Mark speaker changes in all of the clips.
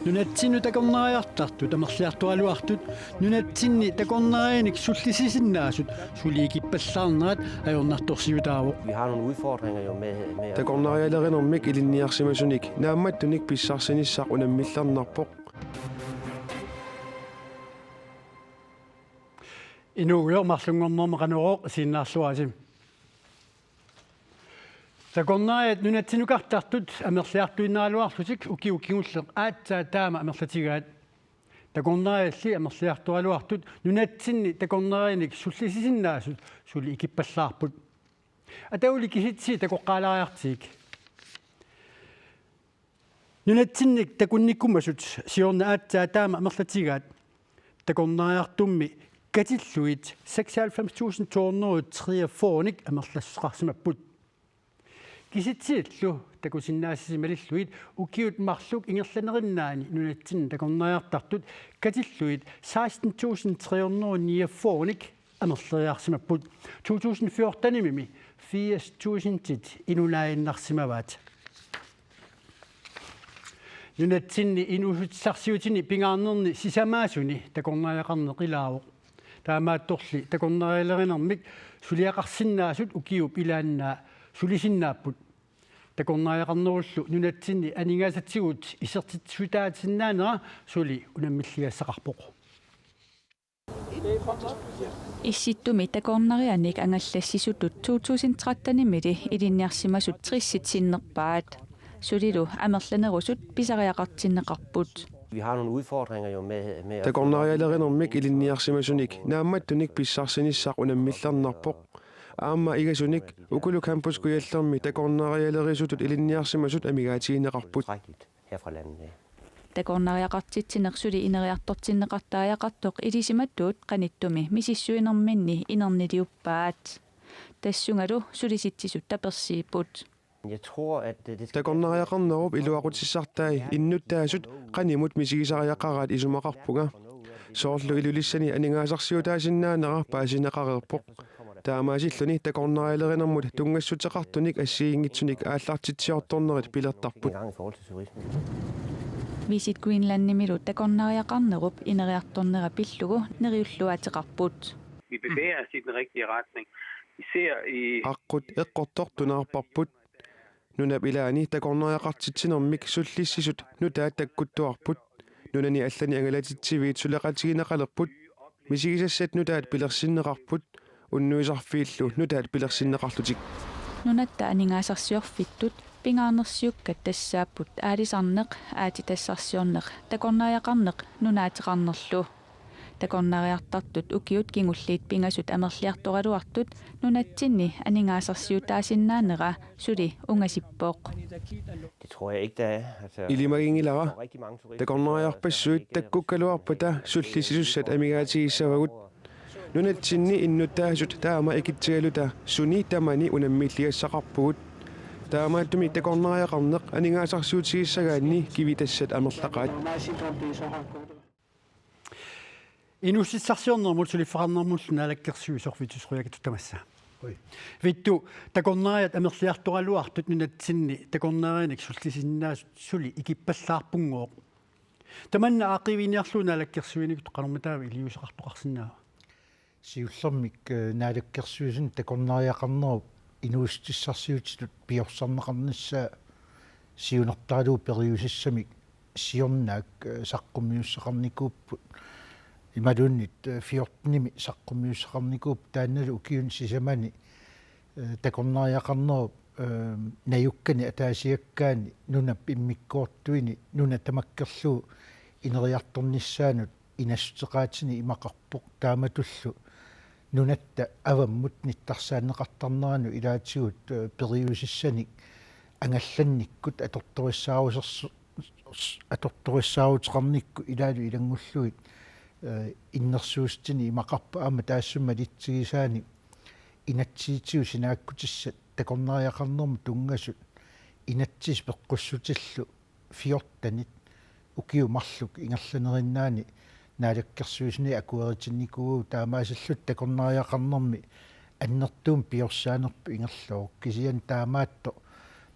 Speaker 1: Nunatsinnu takornariartartu tamerliartualuartut nunatsinni takornarianik sullisisinnaasut suliikippallaarnerat ajornartorsiutaavo.
Speaker 2: Vi har nogle udfordringer jo med
Speaker 3: takornarialerinermik ilinniarsimasunik naammattunik pissarsinissaq unammillarnarpoq
Speaker 1: Inuuyor marlungornermeqanuroq siinnaarluasim. Takornariat nunatsinnukartartut amerliartuinnaaluarlutik ukiukigulleq aatsaa taama amerlatigaat. Takornarialli amerliartualuartut nunatsinni takornarianik sullisisinnaasut suli ikippallaarput. Atauli kisitsi takoqqaalaariartiik. Nunatsinnik takunnikkumasut siorna aatsaa taama amerlatigaat. Takornariartummi katilluit 96.243 amerlassqarsimapput. Kisitsiillu takusinnaasissimalilluit ukiut marluk ingerlanerinnaani nunatsin takornariartartut katilluit 16.349 amerleriarsimapput 2014-nimimi 80.000 inulaayinnarsimavaat. Nunatsinni inusutsaarsiutini pingaarnerni sisamaasuni takornariaqarneqilaaruq. Taamaattorli takornarialerinermik suliaqarsinnaasut ukiup ilaannaa sulisinnaaput. Takornariaqarnerullu nunatsinni aningaasatigut isertitsutaatisinnaanera suli unammilligassaqarpoq.
Speaker 4: Issittumi takornarianik angallassisutut 2013-nimili ilinniarsimasut trissitsinnerpaat. Sulilu amerlanerusut pisariaqartinneqarput.
Speaker 2: Vi har nogle udfordringer jo med
Speaker 3: takornarialerinermik ilinniarsimasunik naammattunik pissarsinissaq unammillarnarpoq aamma igasunik ukulu campuskujallermi takornarialerisutut ilinniarsimasut amigaatiineqarput
Speaker 2: her fra landet.
Speaker 4: Takornariaqartitsinersuli ineriartortinneqartaajaqartoq ilisimattuut qanittumi misissuinerminni inerniliuppaat. Tassungalu sulisitsisut tapersiiput.
Speaker 2: Jeg tror at det
Speaker 3: takornariaqarnerup iluaqutissartai innuttaasut qanimut misigisariaqarat isumaqarpuga soorlu ilulissani aningaasarsiutaasinnaanera paasineqarerpoq taamaasilluni takornarialerinermut tungassutеқартуник ассиингитсуник ааллартитсиорторнерит пилертарпут
Speaker 2: i forhold til turisme.
Speaker 4: Visit Greenland-nimilu takornariaqarnerup ineriartornera pillugu neriulluateqarput.
Speaker 5: Vi bevæger os i den rigtige retning. Især i
Speaker 3: аққут эққортортунаарпарпут нунап илаани такорнериақартитсинермик суллиссисут нутаат таккуттуарпут нунани аллани ангалатитсивиит сулеқатигинеқалерпут мисигисассат нутаат пилерсиннеқарпут уннуисарфииллу нутаат пилерсиннеқарлутик
Speaker 4: Nunatта aningaasarsiorfittut pingaarnersiukkat tassaapпут аалисарнеқ аати тассарсиорнеқ такорнериақарнеқ нунаатеқарнерлу. Takornariartartut ukiut kingulliit pingasut amerliartoralуартут nunatsinni aningaasarsiutaasinnaaneqa suli ungasippoq.
Speaker 2: Det tror jeg ikke der er.
Speaker 3: илимагингилара такорнериарпассуит таккуккалуарпата суллисисуссат амигаатигиссавагут нунатсинни иннуттаасут таама икитсигалута суни тамани унаммиллигассақарпугут таамааттуми такорнериақарнеқ анигаасарсиутигиссагаанни кивитассат амерлақаат
Speaker 1: Inusissarsiornermut suliffarnermullu naalakkersuisorvitusruyakitu tamassa. Vittu takornariat amerliartoraluartut nunatsinni takornarianik sullisisinnaasut suli ikippallaarpunguoq. Tamanna aaqiviiniarlu naalakkersuinikut qanormataavi iliusaqartoqarsinnaa.
Speaker 6: Siullermik naalakkersuisin takornariaqarnerup inuustissarsiutitut piorsanneqarnissaa siunertaaluu periusissamik siornaak saqqummiussaqarnikuupput imalunnit 14-nimi saqqummiussaqarnikuup taannalu ukiun sisamani takornariaqarnerup najukkani ataasiakkaani nunap immikkoortuini nuna tamakkerluu ineriartornissaanut inassuteqaatini imaqarpoq taamatullu nunatta avammut nittarsaanneqartarneranu ilaatigut periusissanik angallannikkut atortorissaaruteqarnikku ilaalu ilangulluit иннерсуустини имақарпа аама таассума литсигисаани инатсиитсиу синааккутиссат такорнериақарнерму тунгасут инатсис пеққуссутиллу фиортанит укиу марлук ингерланериннаани наалаккерсуисни акуеритинникуу таамаасаллут такорнериақарнерми аннертуум пиорсаанерпу ингерлоо кисиан таамаатто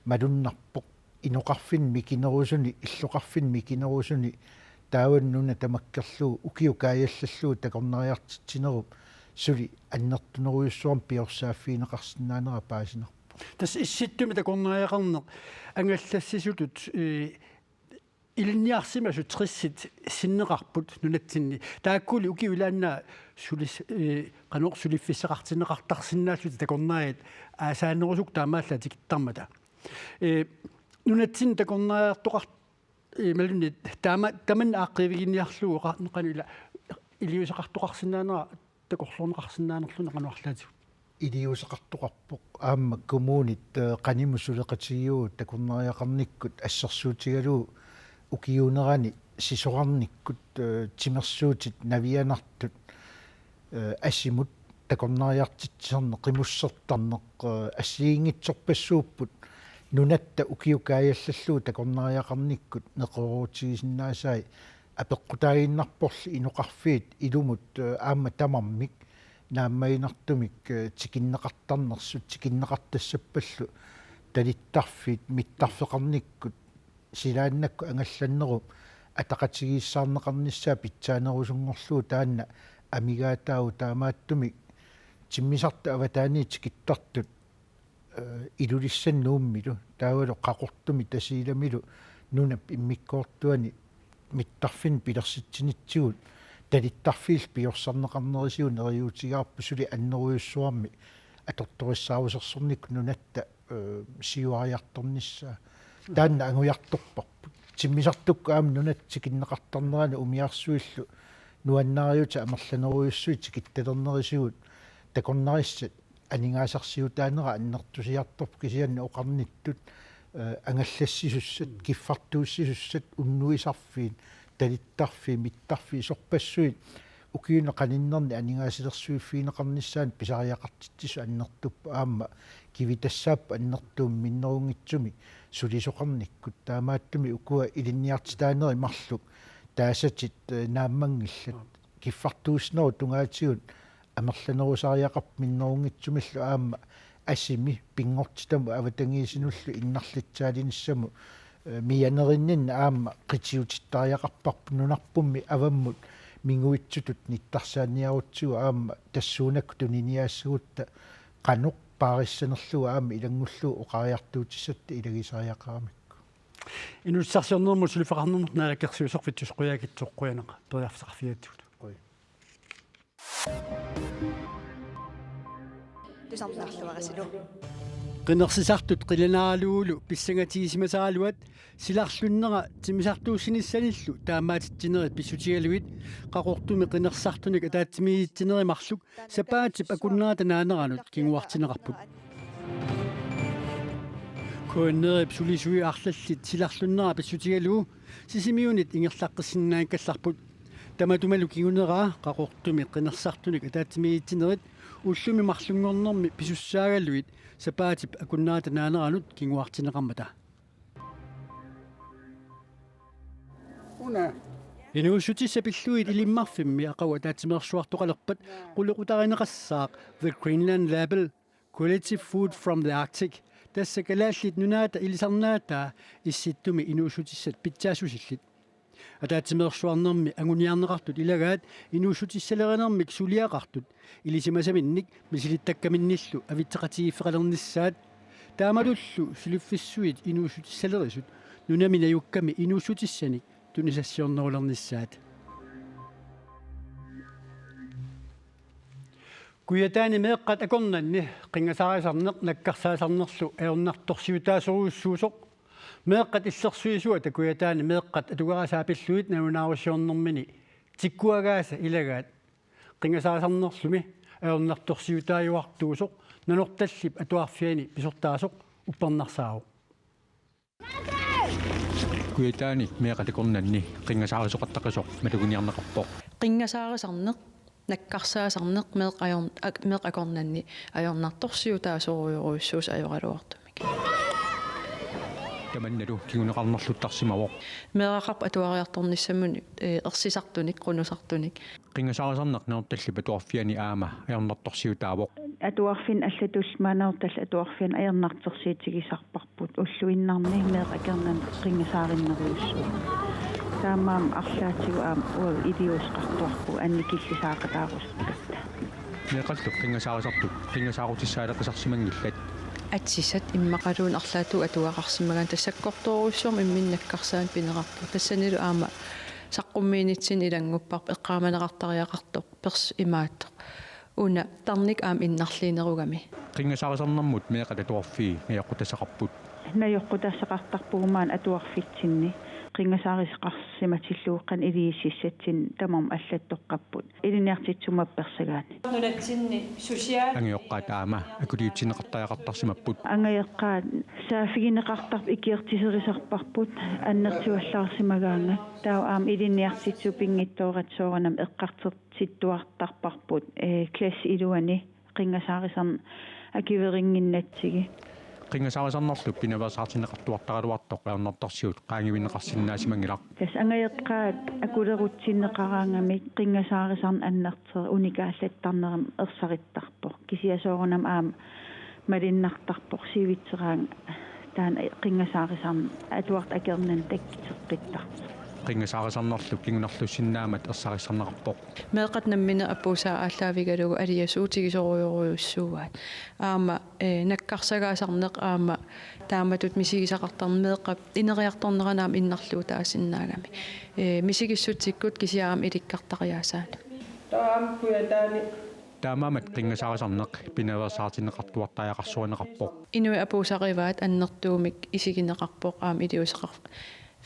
Speaker 6: малуннарпоқ inoqarfinmi kinerusuni иллоqarfinmi kinerusuni тааваннуна тамаккерлуу укиукаайаллаллуу такорнериартитсинеруп сули аннертунеруйуссуарм пиорсааффиинеқарсинаанера паасинер
Speaker 1: тас исситтуми такорнериақарнеқ ангаллассисутут илинниарсимасу триссит синнеқарпут нунатсинни тааккули укиулаанна сулис канеқ сулиффиссеқартинеқартарсиннаасут такорнериат аасаанерусук таамаалла тикиттармата нунатсин такорнериартоқар малунни таман ааққивигинниарлуу қануила илиусеқартоқарсинаанера такорлорнеқарсинаанерлуна қануарлаатигут
Speaker 6: илиусеқартоқарпоқ аама коммунит қанимусулеқатигиу такорнериақарниккут ассерсуутигалуу укиунерани сисоқарниккут тимерсуутит навианартут ассимут такорнериартитсерне қимуссертарнеқ ассиингитсорпассууппут нунатта укиукаайаллаллуу такорнериақарниккут неқоруутигисиннаасаи апеққутаагиннарпорли иноқарфиит илумут аама тамармик нааммаинартумик тикиннеқартарнерсут тикиннеқартассаппаллу талиттарфиит миттарфеқарниккут силааннакку ангалланнеру атақатигииссаарнеқарниссаа питсаанерусунгорлуу таанна амигаатаау таамааттумик тиммисарта аватаани тикиттартут илулиссаннууммилу таавалу қақортуми тасииламилу нунап иммиккоортуани миттарфин пилерситсинитсигут талиттарфиил пиорсарнеқарнерисиу нериутигаарпу сули аннеруйуссуарми аторториссаавусерсорник нунатта сиуариарторниссаа таанна ангуярторпарпут тиммисартукку аама нунат тикиннеқартарнерани умиарсуиллу нуаннаариута амерланеруйуссуи тикитталернерисигут такорнариссат анингаасарсиутаанера аннертусиарторп кисианна оқарниттут ангаллассисуссат киффартууссисуссат уннуисарфиин талиттарфи миттарфи сорпассуит укиуна каниннерни анингаасилерсуиффиинеқарниссаан писариақартитсису аннертуппа аама кивитассааппа аннертуум миннерунгитсуми сулисоқарниккут таамааттуми укуа илинниартитаанери марлук таасатит нааммангиллат киффартууснеру тунгаатигут амерланерусариақарп миннерунгитсумиллу аама асими пингортитаму аватангиисинуллу иннарлитсаалиниссаму миянериннин аама қитиутиттариақарпарпу нунарпумми аваммут мингуитсутут ниттарсааниарутсугу аама тассуунакку туниниаассагутта қаноқ паариссанерлуга аама илангуллуу оқариартуутиссатта илагисариақарамикку
Speaker 1: инуссарсиорнерму сулифақарнернер наалаккерсуисорфитсус қуягитсоққуянеқа периарфисақарфиатсугут
Speaker 7: тусарнарлуарасилу
Speaker 1: qinnersisartut qilanaarluulu pissangatiisimасаалуат силарлуннера тимисартууссиниссаниллу таамаатитсинери писсутигалуит qaqortumi qinnersartunik атаатсимиитсинеримарлук сапаатип акуннаата наанеранут кингуартинеқарпут кооннерип сулисуи арлаллит силарлуннера писсутигалуу сисимиунит ингерлаққиссиннааккалларпут таматумалу кигунераа qaqortumi qinnersartunik атаатсимиитсинерит уллуми марлунгорнэрми писуссаагалуит сапаатип акуннаата наанеранут кингуартинеқармата уна инуусутиссапиллуит илиммарфимми ақауа таатсимерсуартоқалерпат қулеқутаринеқассаақ The Greenland Label Quality Food from the Arctic тассакалааллит нунаата илисарнаатаа исситтуми инуусутиссат питсаасусиллит атаатсимерсуарнерми агуниарнеқартут илагаат инуусутиссалеринермик сулиақартут илисимасаминник мисилиттаккаминниллу авитсеқатигиффеқалерниссаат таамалуллу сулиффиссуит инуусутиссалерисут нунамина юкками инуусутиссаник тунисассиорнерулерниссаат куятаани меэққат акорнанни қингасаарисарнеқ наккарсаасарнерлу аернарторсиутаасоруussуусоқ меэққат иллерсуисуа такуятаани меэққат атугарасаапиллуит наунаавассиорнэрмини тиккуагааса илагаат qingasaasarnerlumi aernartorsiutaayuartuusoq nanорtallip atuarfiani pisortaasuq upparnarsaaru
Speaker 8: kuitaani meeqatikornanni qingasaarisоqattaqisuq maluguniarneqarpoq
Speaker 9: qingasaarisarneq nakkarsaasarneq meeqakornanni aernartorsiutaasuruйоруйссуус ajoraluartumik
Speaker 8: tamannalu kiguneqarnerluttarsimavoq
Speaker 9: meeqaqarp atuariartornissamuni ersisartunik qunusartunik
Speaker 8: qingasaarisarneq naortallip atuarfiani aama aernartorsiutaavoq
Speaker 10: atuarfin allatullmaanaortall atuarfin ajarnartersiitigisarparput ulluinnarni meeqakernan qingasaarinneruussu taamaam arlaatigu aam ua idiusqartuarpu annikillisaaqataaqustakkatta
Speaker 8: meeqallu qingasaarisartu qingasaarutissaalaqisarsimangillat
Speaker 9: атсисат иммақалуун арлаату атуақарсимагаан тассаккорторуссуум имминнаккарсаан пинеқарпу тассанилу аама саққуммиинитсин илангуппарп эққааманеқартариақартоқ перс имааттоқ уна тарник аам иннарлиинеругами
Speaker 8: qingasaarisarnarmut meeqatatuarfii meeqqutassaqarput
Speaker 10: наёққутассақартарпугумаан атуарфитсинни qingasaarisqarsimatillууqqan iliississatsin tamam аллаттоққаппут илиниартитсумапперсагаани нунатсинни сусиаал
Speaker 8: ангиоққаат аама акулиутсинеқартариақартарсимаппут
Speaker 10: ангаяққаат саафигинеқартарп икиертисерисарпарпут аннертуаллаарсимагаанга таа аам илиниартитсу пингиттооратсоорнам эққартертиттуартарпарпут класс илуани qingasaarisarn акиверингиннатсиги
Speaker 8: qingasaarisarnerlu pinaversaartineqartuartaraluartoq qaernartarsiut qaangivиннеqarsinnaasimangilar
Speaker 10: тас ангаяққаат акулерутсиннеқараангами qingasaarisarn аннертер уникааллаттарнерам ерсариттарпо кисиасоорнам аам малиннартарпо сивитсераан таан qingasaarisarn атуарт акернан таккитеққиттар
Speaker 8: qingasaarisarnerlu kingunarlussиннаамат ерсарissarneqarpoq
Speaker 9: meeqat nammina appuusaa ааллаавигалугу алиасуутигисоруйоруйуссууаат аама наккарсагаасарнеқ аама тааматут мисигисақартарн меэқап инериарторнеранаам иннарлуу таасиннаагами мисигиссутсиккут кисиаам иликкартариаасаана таам пуятаани
Speaker 8: таамаамат qingasaarisarneq pinaversaartineqartuartariaqarsuaneqarpoq
Speaker 9: инуи апуусариваат аннертуумик исигинеқарпоқ аам илиусеқар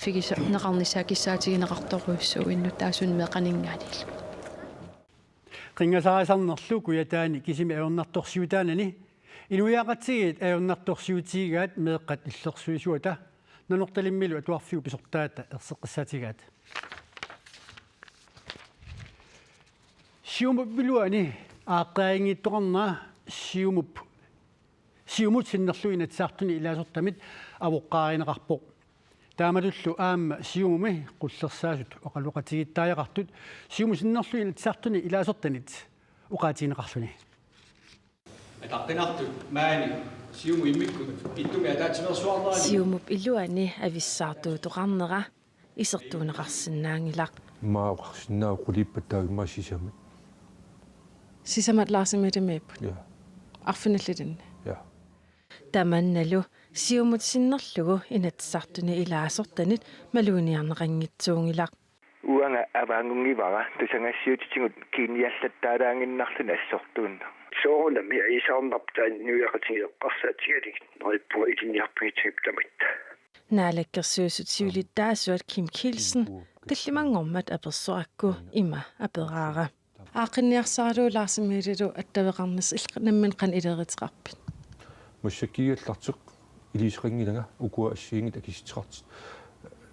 Speaker 9: фигис неқарнissaа киссаатигинеқарторуйуссуу инну таасун меқанингаанил
Speaker 1: qingasaarisarnerlu kuyataani kisimi ayornartorsiutaanani inuiaqatigit ayornartorsiutigaat meeqqat illersuisuata nanortalimmilu atuarfiu pisortaata erseqqissatigaat siumup biluani aaqqaingittoqarnaa siumut sinnerluina tsaartuni ilaasortamit avoqqaarineqarpoq taamatullu aamma siumumi qullersaasut oqaluqatigittaajaqartut siumusinnerluina tsaartuni ilaasortanit uqaatiineqarluni
Speaker 8: атаққинартут маани сиуму иммиккут иттуми атаатсимерсуарнерани
Speaker 11: сиумуп илуани ависсаартуутоқарнера исертуунеқарсинаангилақ
Speaker 3: маақарсинаа қулиппаттаагимма сисамат
Speaker 11: сисамат лаарсимилимииппут
Speaker 3: я
Speaker 11: арфиналлилинна
Speaker 3: я
Speaker 11: таманналу сиумут синнерлугу инатсартуни илаасортанит малуниарнеқангитсуунгилақ
Speaker 12: уанга аваангунгивара тусангассиутитингут киниаллаттаараангиннарлуна ассортуунна соорна ми исаарнартаан нуяқатигеққарсаатигалик нериппуа илиниарпигитсип тамитта
Speaker 11: наалаккерсуусут сиулиттаасуат Kim Kielsen таллимангормат аперсуакку има апераара аақинниарсаралуу лаарсимилилу аттавеқарнис наммин қан илеритеқарпит
Speaker 3: массакигаллартеқ илисеқингилага укуа ассиингит акиситеқартит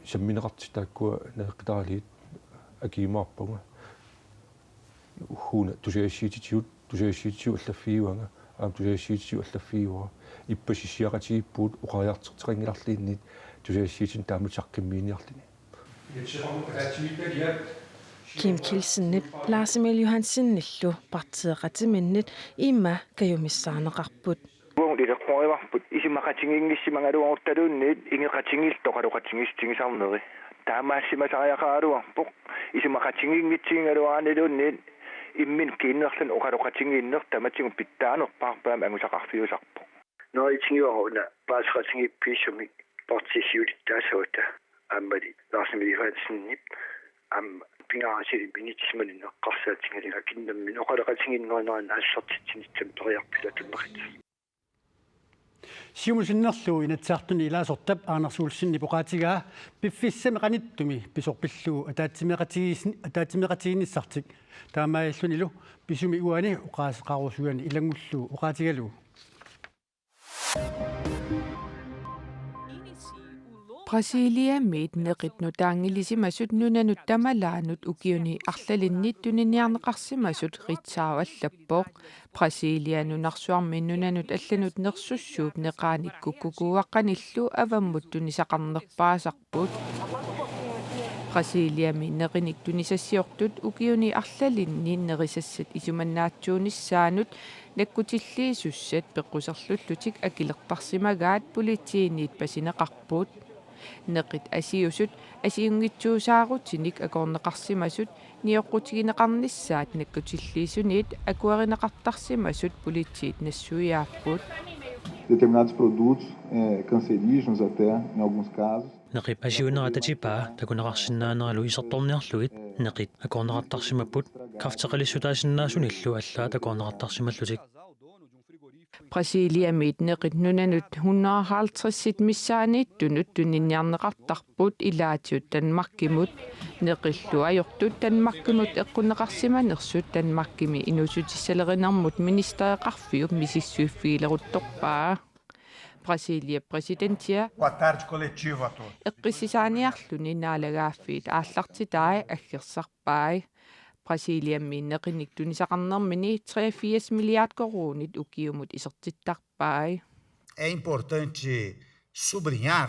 Speaker 3: самминеқартит тааккуа наеққитаралиит акимаарпунга хуна тусиассиититиут аллаффиуанга аам тусиассиититиу аллаффиуа иппасиссиақатигиппуут уқариартертеқингиларлииннит тусиассиитин таамутсаққиммииниарлини
Speaker 11: Kim Kielsen Lars Emil Johansen partieqatiminnet imma kajumissaaneqarput
Speaker 12: уангилеққориварпут исимақатингингиссимангалуоруталуунниит ингеқатингилтоқалуқатингиссарнери таамаассимасариақааруарпоқ исимақатингингитсингалуаанилуунниит иммин киннерлан оқалуқатингииннер таматингу питтаанерпаарпаам ангусақарфиусарпоқ ноитингиуаруна паасеқатингиппииссуми партисиулиттаасаута аммали Lars Emil Johansen ам пингаасили бинитсиманин эққарсаатингалига киннамми оқалуқатингиннеринеран ассартитсинитсам ториарпилатуннерит
Speaker 1: siumusinnerluu inatsaartuni ilaasortap aanarsuulsinni poqaatigaa piffissami qanittumi pisorpilluu ataatimeqatiginnissartik taamaayallunilu pisumi uani uqaasqarusuani ilangulluu uqaatigaluu
Speaker 13: Brasilia meetneqitnu taangilisimasut nunanut tamalaanut ukiuni arlalinnittuniarneqarsimasut ritsaawallappoq Brasilia nunarsuarmi nunanut allanut nersussuup neqaanikkukukuaqqanillu avammut tunisaqarnerpaasarput Brasiliami nerinik tunisassiortut ukiuni arlalinni nerisassat isumannaatsuunissaanut nakkutilliisussat peqquserlullutik akilerparsimagaat politiiniit pasineqarpuut neqit asiusut asiungitsuusaarutinik akorneqarsimasut nioqqutigineqarnissaat nakkutilliisuniit akuarineqartarsimasut politiit nassuiaappuut.
Speaker 14: Determinados produtos cancerígenos até em alguns casos.
Speaker 15: Neqip asiuneratatipa takunaqarsinnaaneralu isertorniarlugit neqit akorneqartarsimapput kafteqalissuutaasinnaasuunillu allaa takorneqartarsimallutik.
Speaker 13: Brasiliamiit neqit nunanut 150 missaaniittunut tuninniarneqartarput ilaatiut tanmarkimut neqillu ajortut tanmarkimut eqquneqarsimanersut tanmarkimi inusutissaleриnermut ministeriqarfiup misissuuffiileruttorpaa Brasilia presidentia.
Speaker 16: Boa tarde coletivo a todos.
Speaker 13: Eqqisisaaniarluni naalagaaffiit aallartitai aggersarpai Brasiliami neqinik tunisaqarnermini 83 milliard koruunit ukiumut isertittarpai.
Speaker 16: É importante sublinhar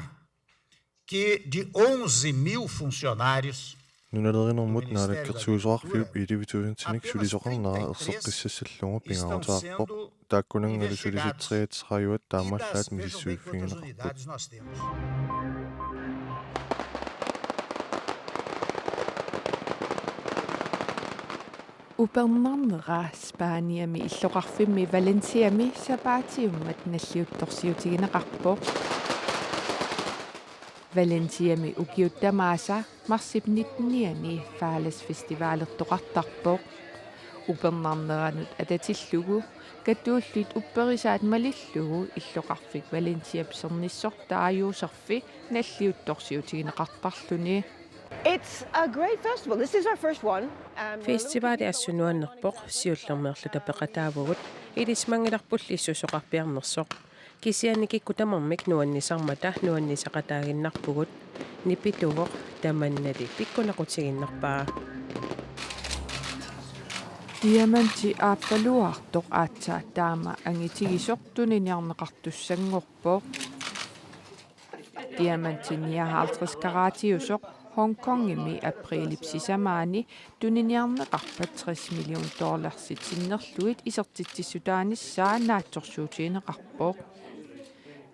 Speaker 16: que de 11.000 funcionários
Speaker 17: Nunalerinermut naalakkersuusoarfiup ilivituusintinik sulisoqarnera erseqqissassallugu pingaarutaarpoq taakkunangalusulisut 33 taamallaat misissuiffigineqarput.
Speaker 13: Upernarnera Spaniami illoqarfimmi Valenciami sapaatiummat nalliuttorsiutigineqarpoq. Valenciami ukiuttamaasa marsip 19 faalasfestivaalertoqartarpoq. Upernarneranut atatillugu katuullit upperisaat malillugu illoqarfik Valencia psernissortaajuuserfi nalliuttorsiutigineqartarluni.
Speaker 18: It's a great festival. This is our first one.
Speaker 11: Festivaali assunuannerpoq siullermeerlu tapeqataavugut ilismangilarpullissusoqarpiarnersoq kisianikikku tamarmik nuannisarmata nuannisaqataaginnarpugut nipituvoq tamannali pikkunaqutiginnarpaa.
Speaker 13: Diamanti aappaluartoq aatsaa taama angitigisortuniniarneqartussangorpoq. Diamanti 59 karaatiusoq Hong Kongimi aprilipsisamaani tuniniarneqarpat $30 million sinnerluit isertitsissutaanissaa naatsorsuutigineqarpoq.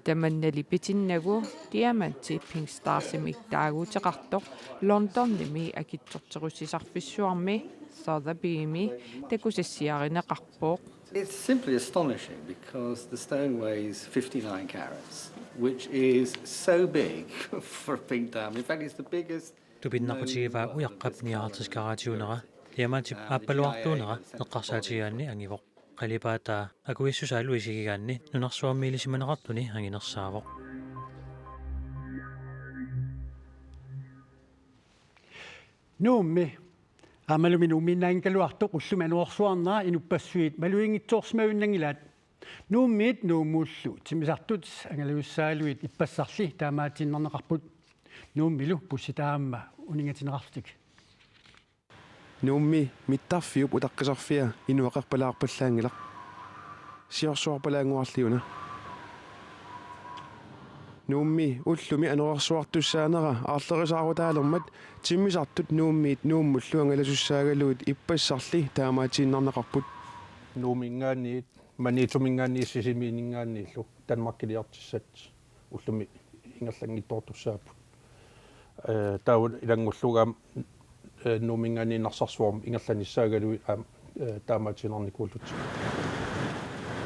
Speaker 13: Tamannali pitinnagu diamanti Pink Starsimik taaguuteqartoq Londonnimi akitsorterussisarfissuarmi Sotheby'mi takusassiarineqarpoq.
Speaker 19: It's simply astonishing because the stone weighs 59 carats, which is so big for a pink diamond. In fact, it's the biggest.
Speaker 15: Tupinnaqutigivaa uyaqqapniaartis karaatiunera diamantip aappaluartuunera eqqarsaatigaanni angivoq qalipaata akuissusaalu isigigaanni nunarsuarmiilisimaneqartuni anginersaavoq.
Speaker 1: Nuummi amaluminu minnaankaluartoq ullumi anuarsuarnera inupassuit maluingitsoorsimavinnangilaat nuummiit nuumuullu timisartut angaluussaaluit ippassarli taamaatinnerneqarput nuummilu pussitaamma uningatineqartik
Speaker 20: nuummi mittarfiup utaqqisarfia inuaqarpalaarpallaangilaq siorsuarpalaanguarliuna nuummi ullumi anuarsuartussaanera aarlerisaaruutaalermat timmisartut nuummiit nuummullu angalasussaagaluut ippassarli taamaatinnerneqarput
Speaker 3: nuumingaanniit maniitumingaanniissisimiiningaanniillu Danmarkiliartissat ullumi ingerlangittortussaaput taun ilangullugaam nuumingaanniinnarsarsuarm ingerlanissaagaluit taamaatinnernikullut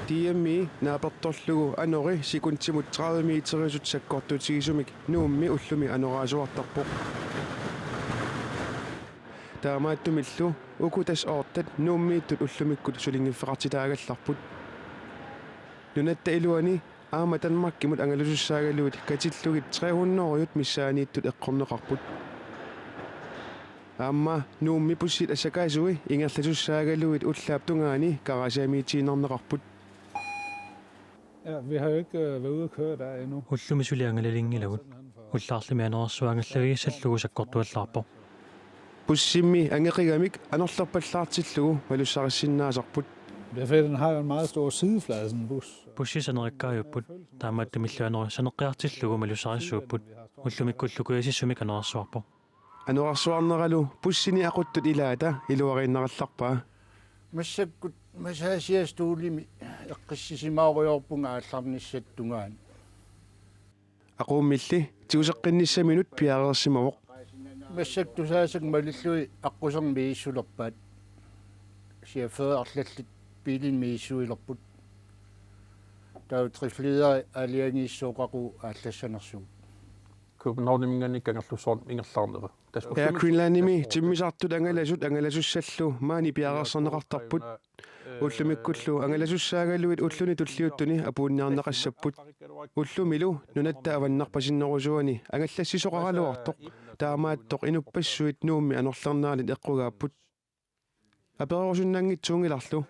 Speaker 20: tiammi naapertorlugu anori sikuntimut 30 meterisut sakkortutigisumik nuummi ullumi anoraasuartarpoq taamaattumillu ukutas oortat nuummiittut ullumikkut sulingiffeqartitaagallarput nunatta iluani aama Danmarkimut angalusussaaгаluut katillugit 300 missaaniittut eqqorneqarput aamma nuummi pussit assakaasui ingerlasussaagaluut ullaaptungaani karasiamiitiinerneqarput.
Speaker 21: Ja, vi har jo ikke været ude at køre der endnu.
Speaker 15: Ullumi suliangalalinggilagut ullaarlumi anersuangallavigissalluu sakkortuallarpo.
Speaker 20: Pussimmi angeqigamik anorlerpallaartillugu malussarissinnaaserput.
Speaker 21: Det er fedt, den har jo en meget stor sideflade, sådan en bus.
Speaker 15: Pussisanerikkaajuput taamaattumilluaneri saneqqiartillugu malussarissuupput ullumikkullukuasissumik anerassuarpo.
Speaker 20: анорарсуарнералу пуссини ақуттут илаата илуарииннаралларпаа
Speaker 6: массаккут масаасиастуулими эққиссисимааруйорпунга алларниссаттунгаан
Speaker 20: aquummilli tiusеққинниссаминут пиаарерсимавоқ
Speaker 6: массактусаасак малиллуи аққусерми ииссулерпаат сиафеарлаллит пилин мииссуилерпут таутрифлидери алиангииссооқақу ааллассанерсуг
Speaker 3: København кангаллусоорн ингерлаарнера
Speaker 20: Air Greenlandimi timmisartut angalassussаллу маани пиаарерсернеқартарпут уллумиккуллу ангаласуссаагаллуит уллуни туллиуттуни апуунниарнеқассаппут уллумилу нунатта аваннарпасиннерусуани ангаллассисоқаралуартоқ таамааттоқ инуппассуит нуумми анерлернаалит эққугааппут аперерусуннаангитсуунгиларлу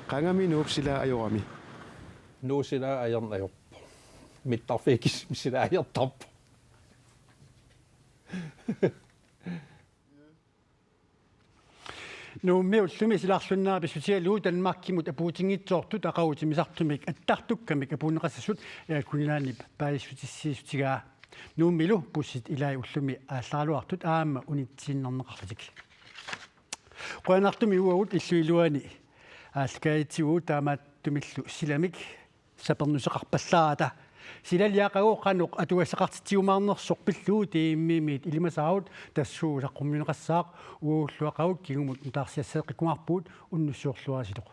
Speaker 20: қангами нуупсила ajorami
Speaker 3: нуусила аернаёр миттарфикис мисила аертарп
Speaker 1: нуумми уллуми силарлуннаа писсутигалуу Данмаркимут апуутингитсоортут ақаутимисартумик аттартуккамик апуунеқассасут Greenlandip паиссутиссиисутигаа нууммилу пуссит илай уллуми ааллаалуартут аама унитсииннернеқарлутик қуанартуми уагут иллуилуани аалкаитигуу таамааттумиллу силамик сапернусеқарпаллаата силалиақагоққанеқ атуассақартитиумаарнерсоқ пиллуу тииммимит илимасаавут тассуусаққумминеқассаақ ууллуақагут кигумут таарсиассеэққикуарпуут уннуссуорлуарасилоқ